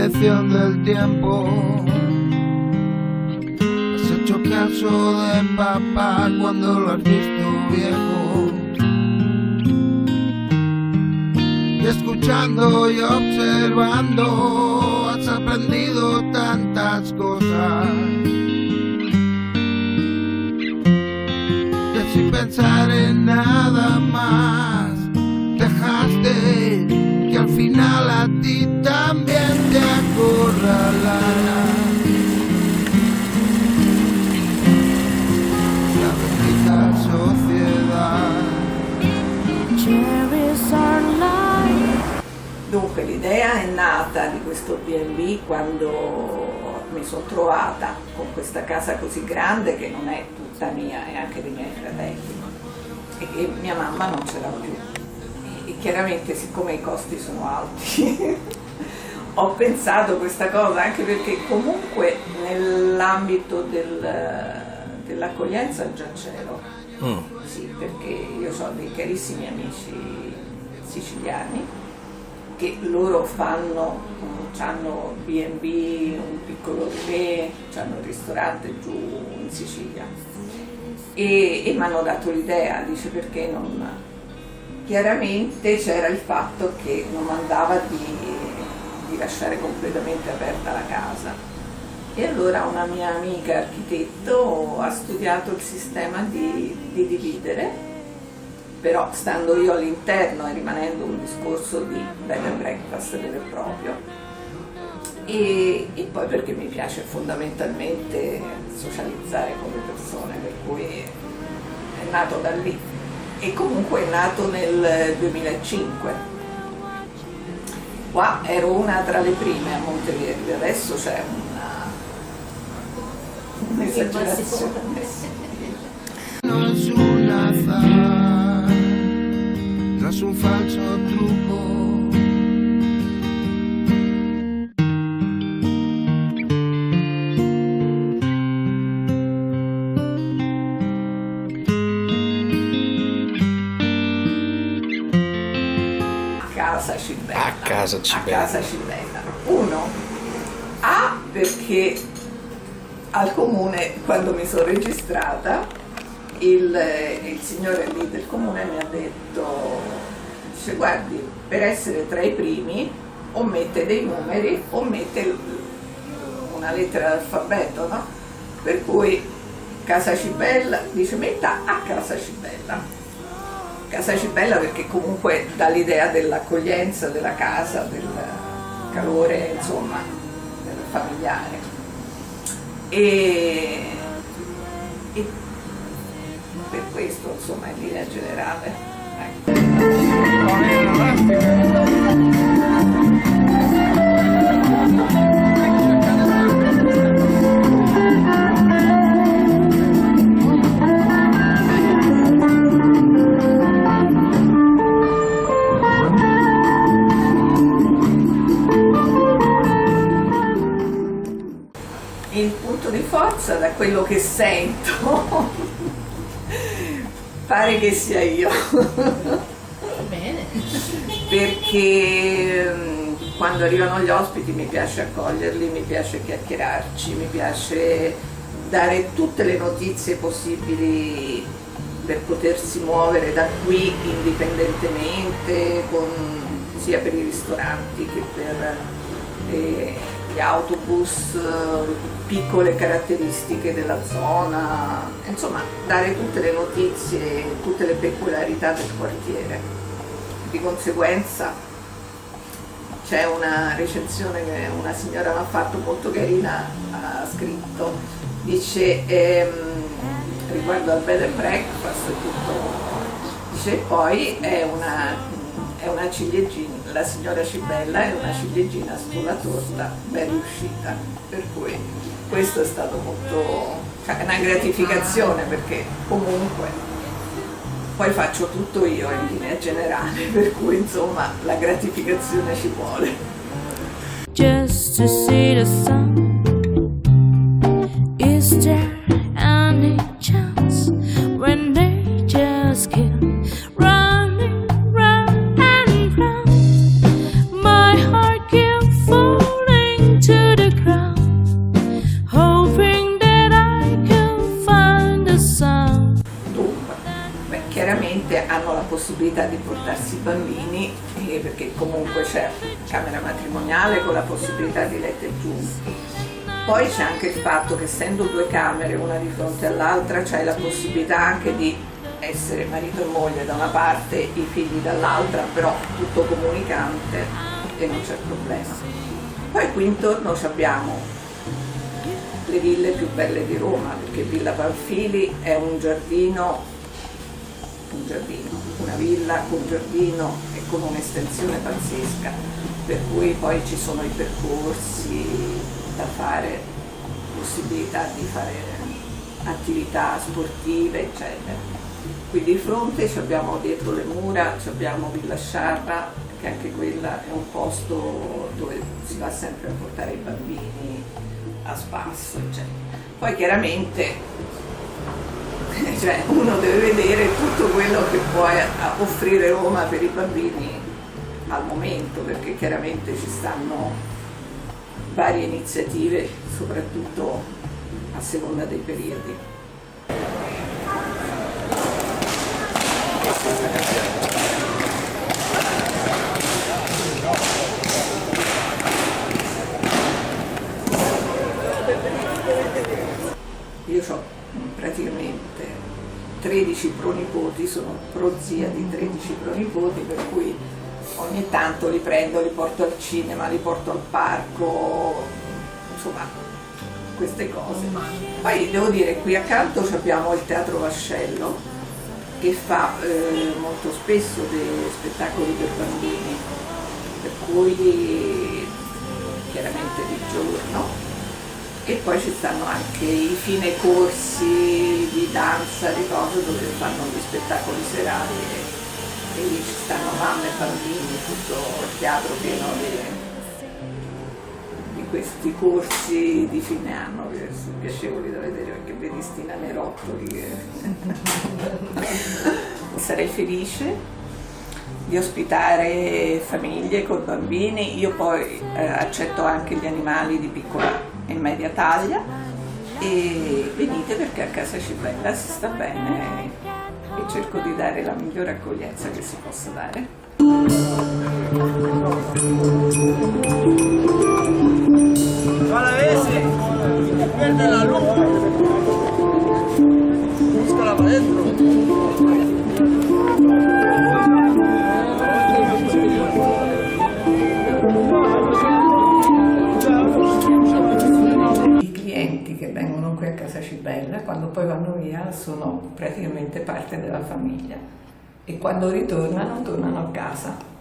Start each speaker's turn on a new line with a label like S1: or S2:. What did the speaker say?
S1: dirección del tiempo. Has hecho caso de papá cuando lo has visto viejo. Y escuchando y observando has aprendido tantas cosas. Que sin pensar en nada más dejaste que al final a ti también te acorralara la bendita sociedad.
S2: Dunque l'idea è nata di questo B&B quando mi sono trovata con questa casa così grande che non è tutta mia, è anche dei miei fratelli, e che mia mamma non ce l'ha più. E chiaramente, siccome i costi sono alti, ho pensato questa cosa, anche perché comunque nell'ambito dell'accoglienza già c'ero. Sì, perché io ho dei carissimi amici siciliani che loro hanno B&B, un piccolo relè, hanno un ristorante giù in Sicilia e mi hanno dato l'idea, dice perché non... Chiaramente c'era il fatto che non andava di lasciare completamente aperta la casa e allora una mia amica architetto ha studiato il sistema di dividere, però stando io all'interno e rimanendo un discorso di bed and breakfast vero e proprio, e poi perché mi piace fondamentalmente socializzare con le persone, per cui è nato da lì e comunque è nato nel 2005. Qua ero una tra le prime a Monteverde, adesso c'è un'esagerazione.
S1: No es un azar, no es un falso truco.
S2: Casa Cibella.
S3: A casa Cibella.
S2: A casa Cibella. Uno, perché al comune, quando mi sono registrata, il signore lì del comune mi ha detto, dice guardi, per essere tra i primi o mette dei numeri o mette una lettera d'alfabeto, no? Per cui Casa Cibella, dice metta a Casa Cibella. Casa Cibella perché comunque dà l'idea dell'accoglienza, della casa, del calore, insomma, del familiare. E per questo, insomma, in linea generale. Il punto di forza, da quello che sento, pare che sia io.
S4: Bene.
S2: Perché quando arrivano gli ospiti mi piace accoglierli, mi piace chiacchierarci, mi piace dare tutte le notizie possibili per potersi muovere da qui indipendentemente, sia per i ristoranti che per gli autobus, piccole caratteristiche della zona, insomma dare tutte le notizie, tutte le peculiarità del quartiere. Di conseguenza c'è una recensione che una signora mi ha fatto molto carina, ha scritto, dice riguardo al bed and breakfast e tutto, dice poi è una ciliegina, la signora Cibella è una ciliegina sulla torta ben riuscita, per cui questo è stato molto, cioè, una gratificazione, perché comunque poi faccio tutto io in linea generale, per cui insomma la gratificazione ci vuole.
S5: Just to see the sun, is there any chance when they just keep running round and round? My heart keeps falling
S2: possibilità di portarsi i bambini, perché comunque c'è camera matrimoniale con la possibilità di letto aggiunti. Poi c'è anche il fatto che essendo 2 camere una di fronte all'altra c'è la possibilità anche di essere marito e moglie da una parte, i figli dall'altra, però tutto comunicante e non c'è problema. Poi qui intorno abbiamo le ville più belle di Roma, perché Villa Panfili è un giardino, una villa con giardino e con un'estensione pazzesca, per cui poi ci sono i percorsi da fare, possibilità di fare attività sportive, eccetera. Qui di fronte abbiamo dietro le mura, abbiamo Villa Sciarra, che anche quella è un posto dove si va sempre a portare i bambini a spasso, eccetera. Poi chiaramente uno deve vedere tutto quello che può offrire Roma per i bambini al momento, perché chiaramente ci stanno varie iniziative, soprattutto a seconda dei periodi. Io ho praticamente 13 pronipoti, sono prozia di 13 pronipoti, per cui ogni tanto li prendo, li porto al cinema, li porto al parco, insomma queste cose. Poi devo dire, qui accanto abbiamo il Teatro Vascello, che fa molto spesso dei spettacoli per bambini, per cui chiaramente di giorno. E poi ci stanno anche i fine corsi di danza, di cose dove fanno gli spettacoli serali e lì ci stanno mamme e bambini, tutto il teatro pieno di questi corsi di fine anno che sono piacevoli da vedere, perché vedi sti nanerottoli che... Sarei felice di ospitare famiglie con bambini. Io poi accetto anche gli animali di piccola e media taglia, e venite perché a Casa Cibella si sta bene e cerco di dare la migliore accoglienza che si possa dare.
S3: A veces pierde la luz, búscala para adentro.
S2: I clienti che vengono qui a Casa Cibella, quando poi vanno via, sono praticamente parte della famiglia, e quando ritornano, tornano a casa.